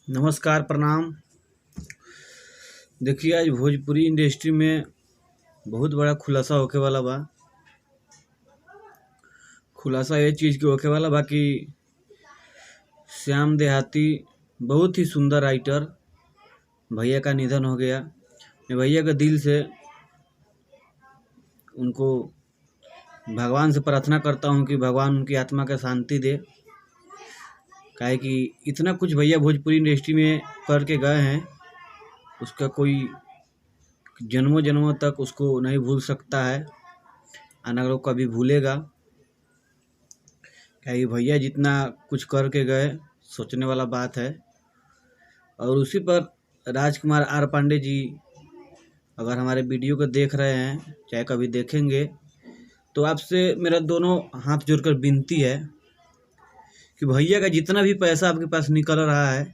नमस्कार, प्रणाम। देखिए, आज भोजपुरी इंडस्ट्री में बहुत बड़ा खुलासा होखे वाला बा। खुलासा ये चीज़ के होखे वाला बा कि श्याम देहाती बहुत ही सुंदर राइटर भैया का निधन हो गया। मैं भैया के दिल से उनको भगवान से प्रार्थना करता हूँ कि भगवान उनकी आत्मा का शांति दे। काहे कि इतना कुछ भैया भोजपुरी इंडस्ट्री में करके गए हैं, उसका कोई जन्मों जन्मों तक उसको नहीं भूल सकता है, आना लोग कभी भूलेगा। क्या ये भैया जितना कुछ करके गए, सोचने वाला बात है। और उसी पर राजकुमार आर पांडे जी अगर हमारे वीडियो को देख रहे हैं, चाहे कभी देखेंगे, तो आपसे मेरा दोनों हाथ जोड़कर विनती है कि भैया का जितना भी पैसा आपके पास निकल रहा है,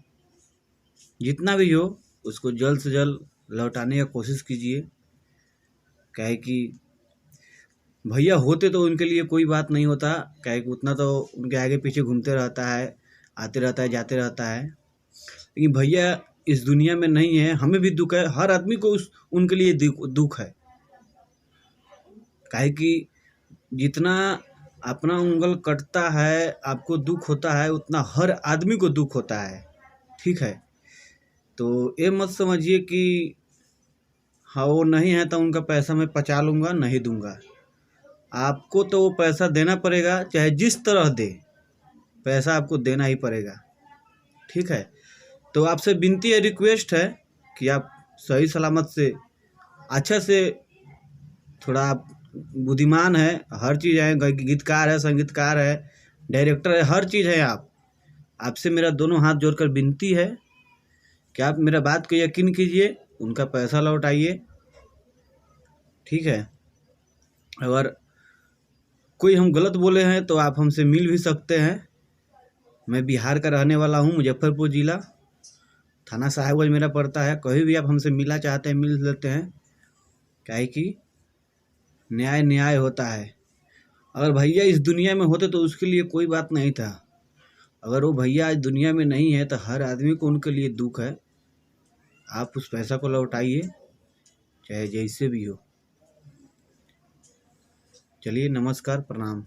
जितना भी हो, उसको जल्द से जल्द लौटाने का कोशिश कीजिए। क्या है कि भैया होते तो उनके लिए कोई बात नहीं होता, क्या है कि उतना तो उनके आगे पीछे घूमते रहता है, आते रहता है, जाते रहता है। लेकिन भैया इस दुनिया में नहीं है, हमें भी दुख है, हर आदमी को उनके लिए दुख है। क्या है कि जितना अपना उंगल कटता है आपको दुख होता है, उतना हर आदमी को दुख होता है। ठीक है, तो ये मत समझिए कि हाँ वो नहीं है तो उनका पैसा मैं पचा लूँगा, नहीं दूंगा। आपको तो वो पैसा देना पड़ेगा, चाहे जिस तरह दे, पैसा आपको देना ही पड़ेगा। ठीक है, तो आपसे विनती है, रिक्वेस्ट है कि आप सही सलामत से अच्छा से, थोड़ा आप बुद्धिमान है, हर चीज़ है, गीतकार है, संगीतकार है, डायरेक्टर है, हर चीज़ है आप। आपसे मेरा दोनों हाथ जोड़कर विनती है कि आप मेरा बात को यकीन कीजिए, उनका पैसा लौटाइए। ठीक है, अगर कोई हम गलत बोले हैं तो आप हमसे मिल भी सकते हैं। मैं बिहार का रहने वाला हूँ, मुजफ्फरपुर ज़िला, थाना साहिबगंज मेरा पड़ता है। कहीं भी आप हमसे मिलना चाहते हैं, मिल लेते हैं। क्या है कि न्याय न्याय होता है। अगर भैया इस दुनिया में होते तो उसके लिए कोई बात नहीं था। अगर वो भैया आज दुनिया में नहीं है तो हर आदमी को उनके लिए दुख है। आप उस पैसा को लौटाइए, चाहे जैसे भी हो। चलिए, नमस्कार, प्रणाम।